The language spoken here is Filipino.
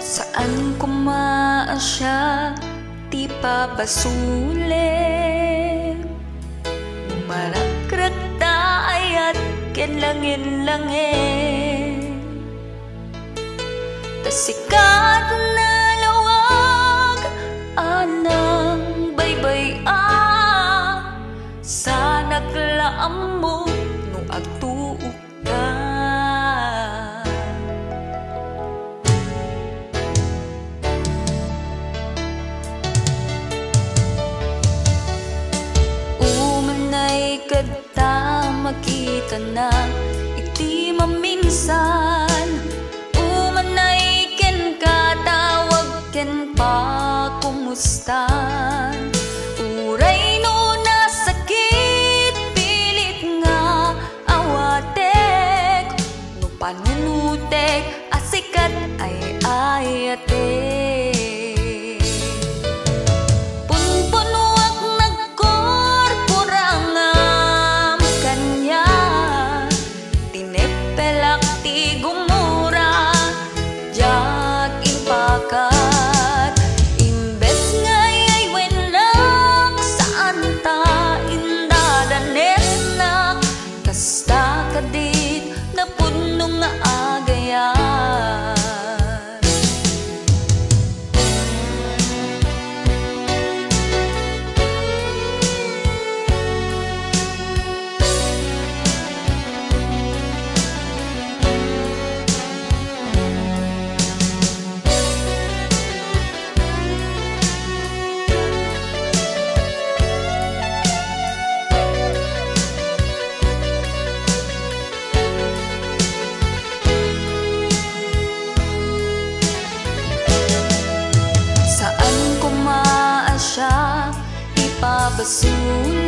Saan kumaasya, di pa basuli. Marakrak taayat kenlangin-langin. Tasikat na lawag, anang baybay sa naglaam mo no agtuog ka. Kada makita na iti maminsan, umanay ken katawag ken pa kumustan. Uray no nasakit pilit nga awatek, no panunutek asikat ay ayatek. Imbes ngayay wenak saan ta indadanes na kasta kadit na punong nga agayan. Ipabasuli